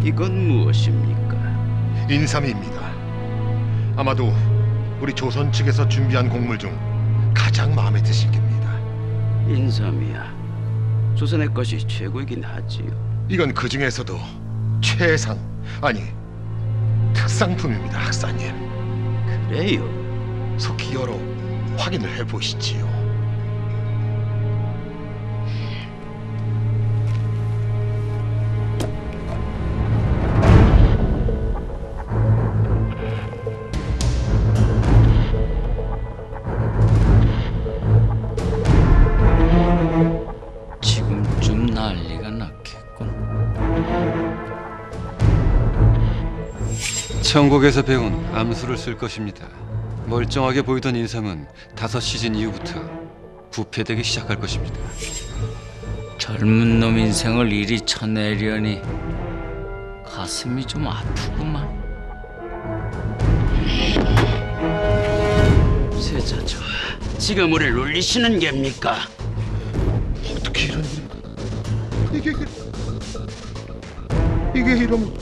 이건 무엇입니까? 인삼입니다. 아마도 우리 조선 측에서 준비한 곡물 중 가장 마음에 드실 겁니다. 인삼이야. 조선의 것이 최고이긴 하지요. 이건 그 중에서도 최상, 아니 특상품입니다, 학사님. 그래요? 속히 열어 확인을 해보시지요. 지금쯤 난리가 났겠군. 천국에서 배운 암수를 쓸 것입니다. 멀쩡하게 보이던 인삼은 5시즌 이후부터 부패되기 시작할 것입니다. 젊은 놈 인생을 이리 쳐내려니 가슴이 좀 아프구만. 세자저, 지금 우리를 놀리시는 겁니까? 어떻게 이런 일이... 이게 이런...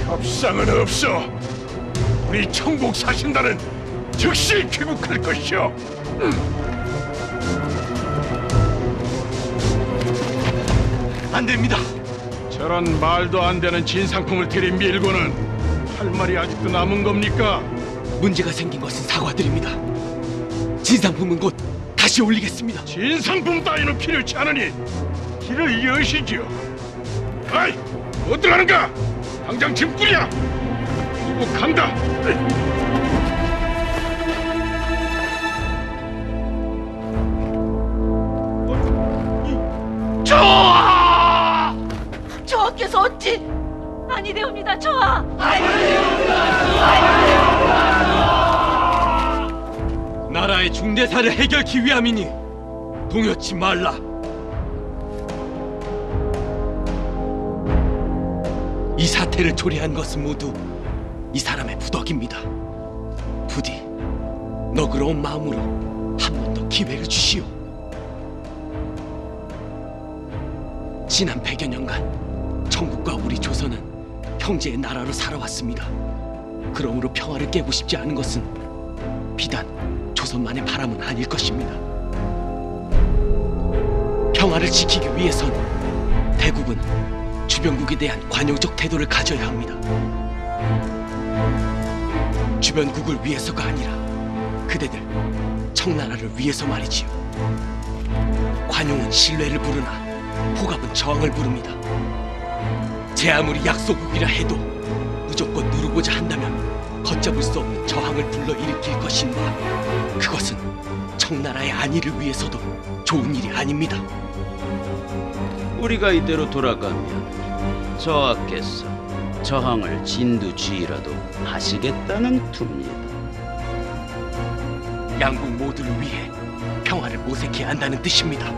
협상은 없어. 우리 천국 사신단은 즉시 귀국할 것이오. 안 됩니다. 저런 말도 안 되는 진상품을 들이밀고는 할 말이 아직도 남은 겁니까? 문제가 생긴 것은 사과드립니다. 진상품은 곧 다시 올리겠습니다. 진상품 따위는 필요치 않으니 길을 여시지요. 아이, 어디 가는가? 당장 짐 꾸려. 그리고 간다. 저하께서 어찌 아니되옵니다. 저하 나라의 중대사를 해결하기 위함이니 동요치 말라. 이 사태를 초래한 것은 모두 이 사람의 부덕입니다. 부디 너그러운 마음으로 한 번 더 기회를 주시오. 지난 100여 년간 천국과 우리 조선은 형제의 나라로 살아왔습니다. 그러므로 평화를 깨고 싶지 않은 것은 비단 조선만의 바람은 아닐 것입니다. 평화를 지키기 위해선 대국은 주변국에 대한 관용적 태도를 가져야 합니다. 주변국을 위해서가 아니라 그대들 청나라를 위해서 말이지요. 관용은 신뢰를 부르나 포갑은 저항을 부릅니다. 제 아무리 약소국이라 해도 무조건 누르고자 한다면 걷잡을 수 없는 저항을 불러일으킬 것인가. 그것은 청나라의 안위를 위해서도 좋은 일이 아닙니다. 우리가 이대로 돌아가면 저하께서 저항을 진두지휘라도 하시겠다는 투입니다. 양국 모두를 위해 평화를 모색해야 한다는 뜻입니다.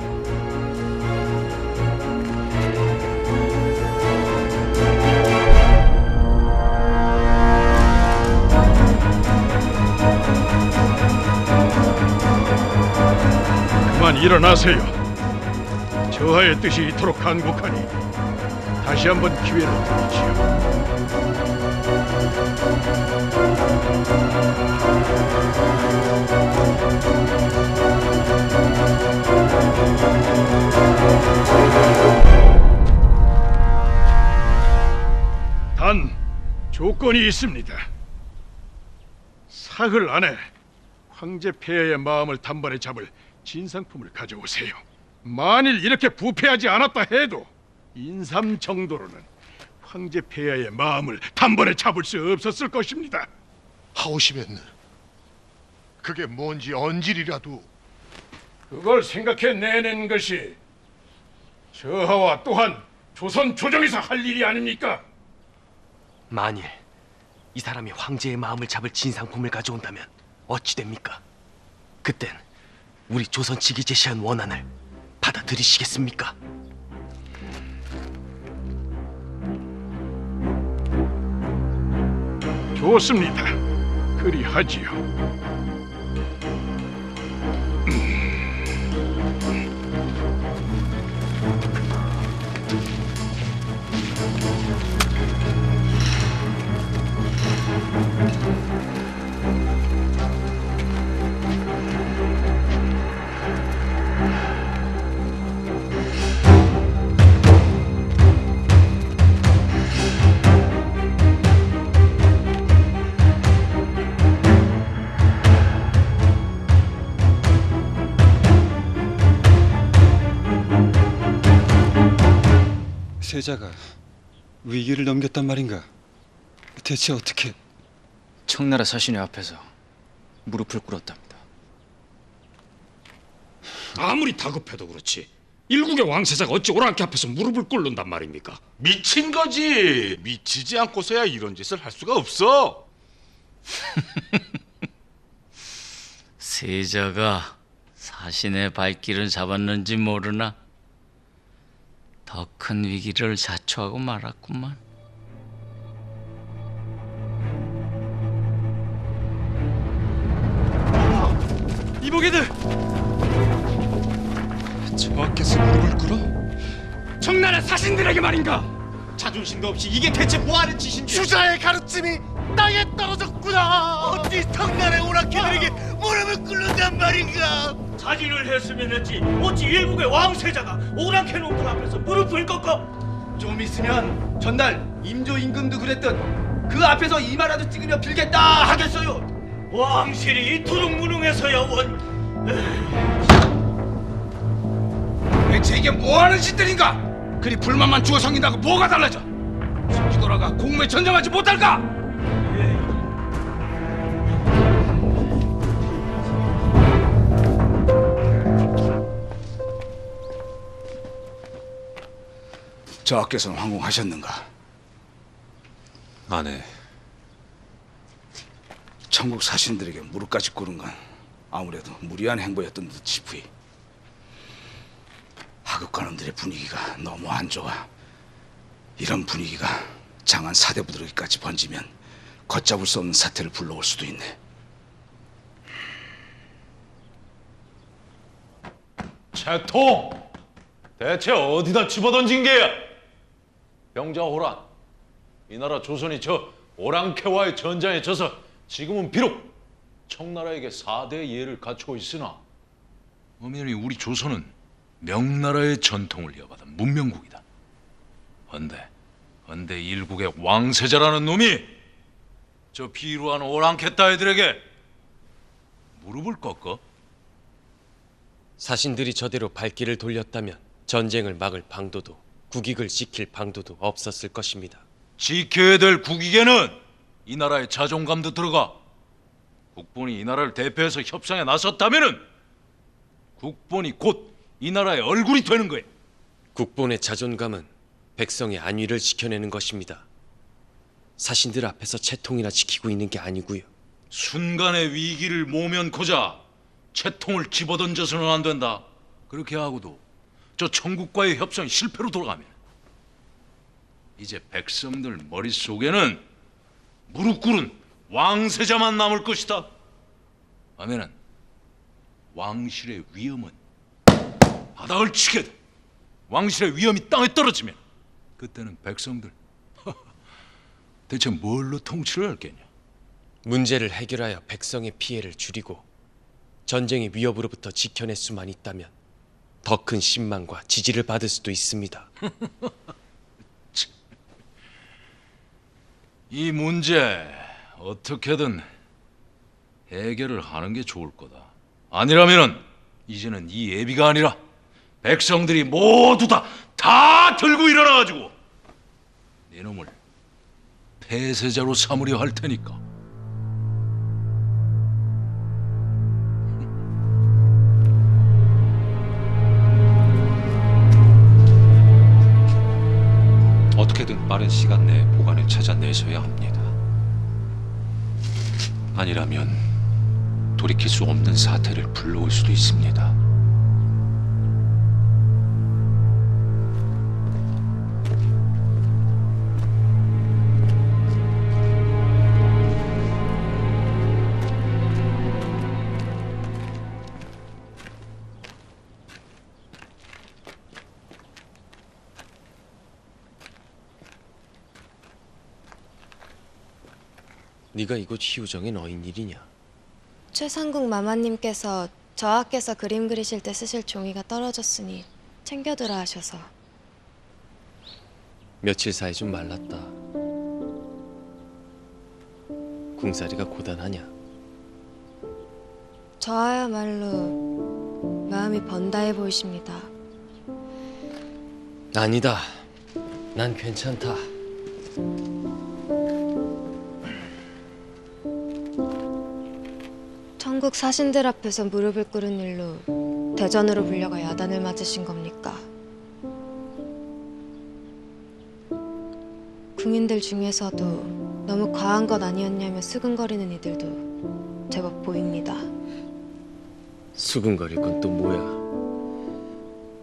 그만 일어나세요. 저하의 뜻이 이토록 간곡하니 다시 한번 기회를 드리지요. 단 조건이 있습니다. 사흘 안에 황제 폐하의 마음을 단번에 잡을 진상품을 가져오세요. 만일 이렇게 부패하지 않았다 해도 인삼 정도로는 황제 폐하의 마음을 단번에 잡을 수 없었을 것입니다. 하오시면 그게 뭔지 언질이라도... 그걸 생각해 내는 것이 저하와 또한 조선 조정에서 할 일이 아닙니까? 만일 이 사람이 황제의 마음을 잡을 진상품을 가져온다면 어찌 됩니까? 그땐 우리 조선 측이 제시한 원안을 받아들이시겠습니까? 좋습니다. 그리하지요. 세자가 위기를 넘겼단 말인가? 대체 어떻게? 청나라 사신의 앞에서 무릎을 꿇었답니다. 아무리 다급해도 그렇지 일국의 왕세자가 어찌 오랑캐 앞에서 무릎을 꿇는단 말입니까? 미친 거지. 미치지 않고서야 이런 짓을 할 수가 없어. 세자가 사신의 발길을 잡았는지 모르나 더 큰 위기를 자초하고 말았구만. 이보게들! 저하께서 무릎을 꿇어? 청나라 사신들에게 말인가? 자존심도 없이 이게 대체 뭐하는 짓인지. 주자의 가르침이 땅에 떨어졌구나. 어찌 청나라의 오랑캐들에게 무릎을 꿇는단 말인가? 자진을 했으면 했지 어찌 일국의 왕세자가 오랑캐 놈들 앞에서 무릎을 꺾어. 좀 있으면 전날 임조 임금도 그랬던 그 앞에서 이마라도 찍으며 빌겠다 하겠어요. 왕실이 이토록 무능해서야 원. 대체 이게 뭐하는 짓들인가? 그리 불만만 주워 섬긴다고 뭐가 달라져? 속이 돌아가 공무에 전쟁하지 못할까? 저하께서는 황공하셨는가? 아네. 천국 사신들에게 무릎까지 꿇은 건 아무래도 무리한 행보였던 듯 싶으이. 하급관원들의 분위기가 너무 안 좋아. 이런 분위기가 장안 사대부들에게까지 번지면 걷잡을 수 없는 사태를 불러올 수도 있네. 채통! 대체 어디다 집어던진 게야? 병자호란, 이 나라 조선이 저 오랑캐와의 전장에 져서 지금은 비록 청나라에게 4대 예를 갖추고 있으나 엄연히 우리 조선은 명나라의 전통을 이어받은 문명국이다. 헌데 일국의 왕세자라는 놈이 저 비루한 오랑캐 따위들에게 무릎을 꺾어? 사신들이 저대로 발길을 돌렸다면 전쟁을 막을 방도도 국익을 지킬 방도도 없었을 것입니다. 지켜야 될 국익에는 이 나라의 자존감도 들어가. 국본이 이 나라를 대표해서 협상에 나섰다면은 국본이 곧 이 나라의 얼굴이 되는 거예요. 국본의 자존감은 백성의 안위를 지켜내는 것입니다. 사신들 앞에서 채통이나 지키고 있는 게 아니고요. 순간의 위기를 모면코자 채통을 집어던져서는 안 된다. 그렇게 하고도 저 청국과의 협상이 실패로 돌아가면 이제 백성들 머릿속에는 무릎 꿇은 왕세자만 남을 것이다. 하면은 왕실의 위엄은 바닥을 치게 돼. 왕실의 위엄이 땅에 떨어지면 그때는 백성들 대체 뭘로 통치를 할겠냐? 문제를 해결하여 백성의 피해를 줄이고 전쟁의 위협으로부터 지켜낼 수만 있다면 더 큰 신망과 지지를 받을 수도 있습니다. 이 문제 어떻게든 해결을 하는 게 좋을 거다. 아니라면은 이제는 이 예비가 아니라 백성들이 모두 다 들고 일어나가지고 네 놈을 폐쇄자로 삼으려 할 테니까. 어떻게든 빠른 시간 내에 보관을 찾아내셔야 합니다. 아니라면 돌이킬 수 없는 사태를 불러올 수도 있습니다. 네가 이곳 희우정의 너인 일이냐? 최상국 마마님께서 저하께서 그림 그리실 때 쓰실 종이가 떨어졌으니 챙겨두라 하셔서. 며칠 사이 좀 말랐다. 궁사리가 고단하냐? 저하야말로 마음이 번다해 보이십니다. 아니다. 난 괜찮다. 천국 사신들 앞에서 무릎을 꿇은 일로 대전으로 불려가 야단을 맞으신 겁니까? 궁인들 중에서도 너무 과한 것 아니었냐며 수근거리는 이들도 제법 보입니다. 수근거릴 건 또 뭐야?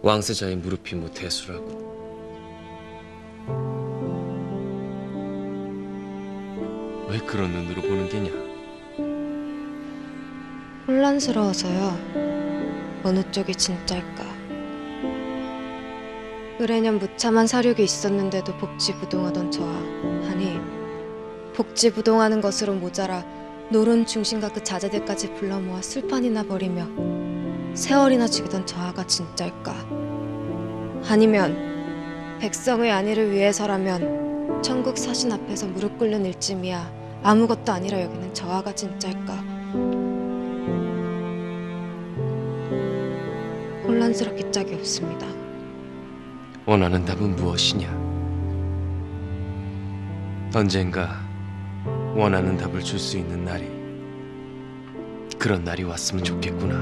왕세자의 무릎이 뭐 대수라고. 왜 그런 눈으로 보는 게냐? 혼란스러워서요. 어느 쪽이 진짜일까? 의례년 무참한 사륙이 있었는데도 복지부동하던 저하, 아니 복지부동하는 것으로 모자라 노론 중심과 그 자제들까지 불러 모아 술판이나 벌이며 세월이나 죽이던 저하가 진짜일까? 아니면 백성의 안위를 위해서라면 천국 사신 앞에서 무릎 꿇는 일쯤이야 아무것도 아니라 여기는 저하가 진짜일까? 혼란스럽기 짝이 없습니다. 원하는 답은 무엇이냐? 언젠가 원하는 답을 줄 수 있는 날이, 그런 날이 왔으면 좋겠구나.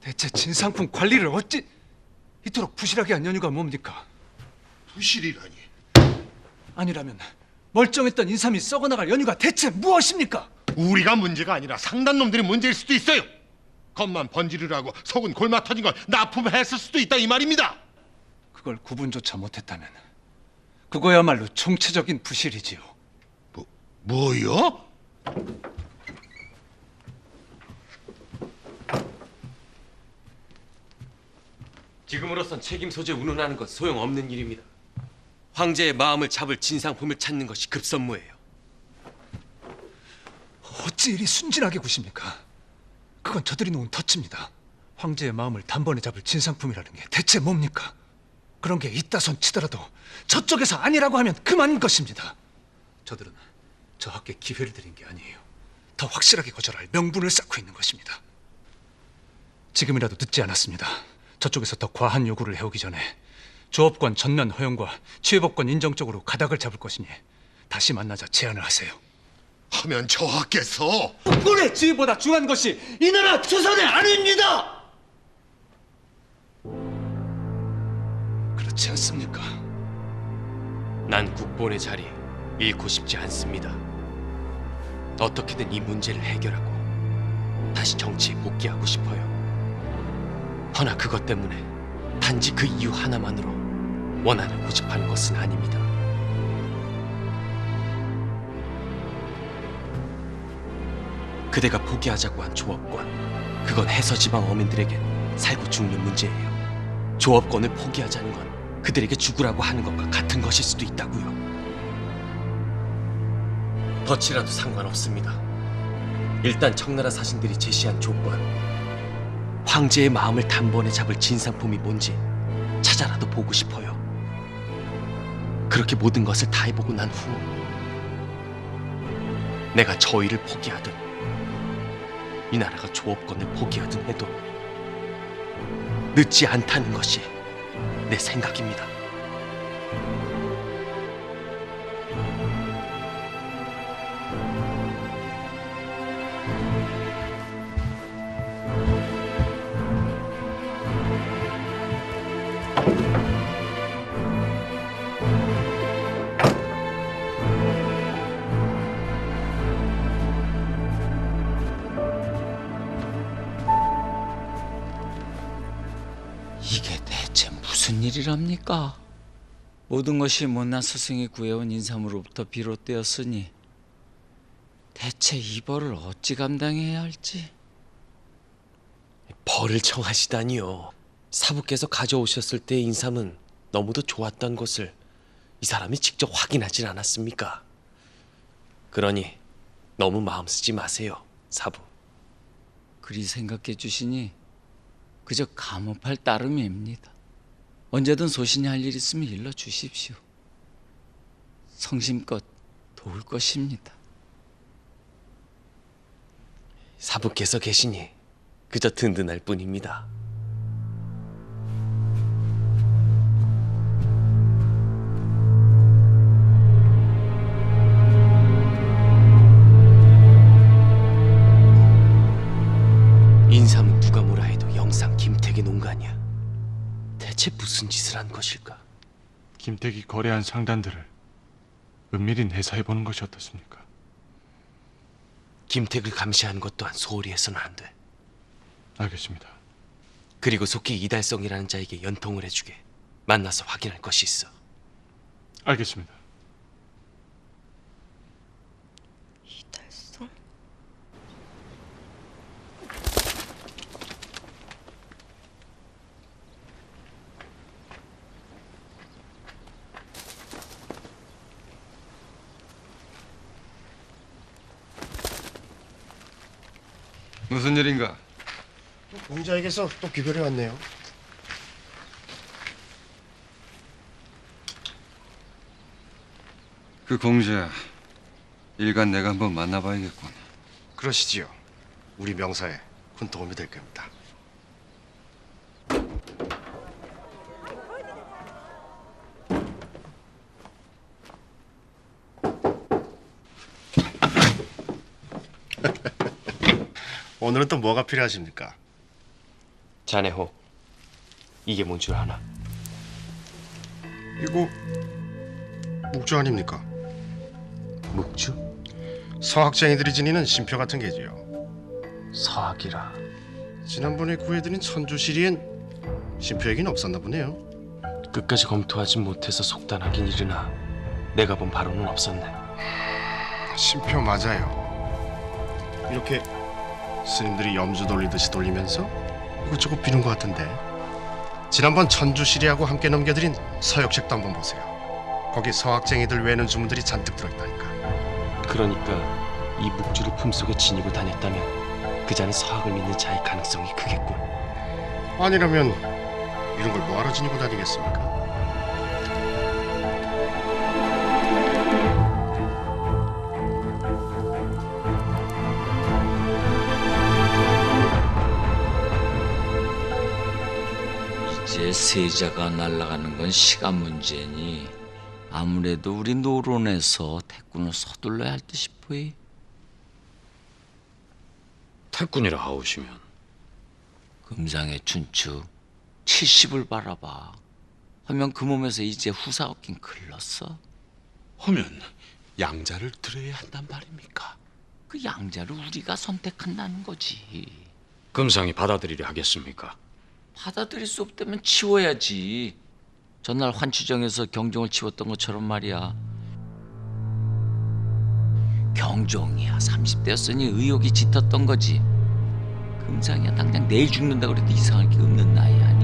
대체 진상품 관리를 어찌 이토록 부실하게 한 연유가 뭡니까? 부실이라니. 아니라면 멀쩡했던 인삼이 썩어나갈 연유가 대체 무엇입니까? 우리가 문제가 아니라 상단 놈들이 문제일 수도 있어요. 겉만 번지르라고 속은 골마 터진 걸 납품했을 수도 있다 이 말입니다. 그걸 구분조차 못했다면 그거야말로 총체적인 부실이지요. 뭐요? 지금으로선 책임 소재 운운하는 건 소용없는 일입니다. 황제의 마음을 잡을 진상품을 찾는 것이 급선무예요. 어찌 이리 순진하게 구십니까? 그건 저들이 놓은 덫입니다. 황제의 마음을 단번에 잡을 진상품이라는 게 대체 뭡니까? 그런 게 있다 손 치더라도 저쪽에서 아니라고 하면 그만인 것입니다. 저들은 저하께 기회를 드린 게 아니에요. 더 확실하게 거절할 명분을 쌓고 있는 것입니다. 지금이라도 늦지 않았습니다. 저쪽에서 더 과한 요구를 해오기 전에 조업권 전면 허용과 취해법권 인정 쪽으로 가닥을 잡을 것이니 다시 만나자 제안을 하세요. 하면 저하께서 국군의 지위보다 중요한 것이 이 나라 조선의 안위입니다. 그렇지 않습니까? 난 국본의 자리 잃고 싶지 않습니다. 어떻게든 이 문제를 해결하고 다시 정치에 복귀하고 싶어요. 허나 그것 때문에 단지 그 이유 하나만으로 원한을 고집하는 것은 아닙니다. 그대가 포기하자고 한 조업권, 그건 해서지방 어민들에겐 살고 죽는 문제예요. 조업권을 포기하자는 건 그들에게 죽으라고 하는 것과 같은 것일 수도 있다고요. 덫이라도 상관없습니다. 일단 청나라 사신들이 제시한 조건, 황제의 마음을 단번에 잡을 진상품이 뭔지 찾아라도 보고 싶어요. 그렇게 모든 것을 다 해보고 난 후 내가 저위를 포기하든 이 나라가 조업권을 포기하든 해도 늦지 않다는 것이 내 생각입니다. 일이랍니까? 모든 것이 못난 스승이 구해온 인삼으로부터 비롯되었으니 대체 이 벌을 어찌 감당해야 할지. 벌을 청하시다니요. 사부께서 가져오셨을 때의 인삼은 너무도 좋았던 것을 이 사람이 직접 확인하진 않았습니까? 그러니 너무 마음 쓰지 마세요, 사부. 그리 생각해 주시니 그저 감업할 따름입니다. 언제든 소신이 할 일 있으면 일러 주십시오. 성심껏 도울 것입니다. 사부께서 계시니 그저 든든할 뿐입니다. 인삼은 누가 뭐라 해도 영상 김택의 농간이야. 대체 무슨 짓을 한 것일까? 김택이 거래한 상단들을 은밀히 내사해보는 것이 어떻습니까? 김택을 감시하는 것 또한 소홀히 해서는 안 돼. 알겠습니다. 그리고 속히 이달성이라는 자에게 연통을 해주게. 만나서 확인할 것이 있어. 알겠습니다. 이달성? 무슨 일인가? 공자에게서 또 귀별이 왔네요. 그 공자 일간 내가 한번 만나봐야겠군. 그러시지요. 우리 명사에 큰 도움이 될 겁니다. 오늘은 또 뭐가 필요하십니까? 자네호, 이게 뭔 줄 아나? 이거 묵주 아닙니까? 묵주? 서학쟁이들이 지니는 쉼표 같은 게지요. 서학이라. 지난번에 구해드린 천주시리엔 쉼표 얘기는 없었나 보네요. 끝까지 검토하지 못해서 속단하긴 이르나 내가 본 바로는 없었네. 쉼표 맞아요. 이렇게 스님들이 염주 돌리듯이 돌리면서 이것저것 비는 것 같은데, 지난번 천주시리하고 함께 넘겨드린 서역책도 한번 보세요. 거기 서학쟁이들 외는 주문들이 잔뜩 들어있다니까. 그러니까 이 묵주를 품속에 지니고 다녔다면 그 자는 서학을 믿는 자의 가능성이 크겠군. 아니라면 이런 걸 뭐하러 지니고 다니겠습니까? 이제 세자가 날아가는 건 시간 문제니 아무래도 우리 노론에서 태군을 서둘러야 할 듯 싶어이. 태군이라 하오시면 금상의 춘추 70을 바라봐. 하면 그 몸에서 이제 후사 얻긴 글렀어. 하면 양자를 들여야 한단 말입니까? 그 양자를 우리가 선택한다는 거지. 금상이 받아들이려 하겠습니까? 받아들일 수 없다면 치워야지. 전날 환추정에서 경종을 치웠던 것처럼 말이야. 경종이야 30대였으니 의욕이 짙었던 거지. 금상이야 당장 내일 죽는다 그래도 이상할 게 없는 나이 아니?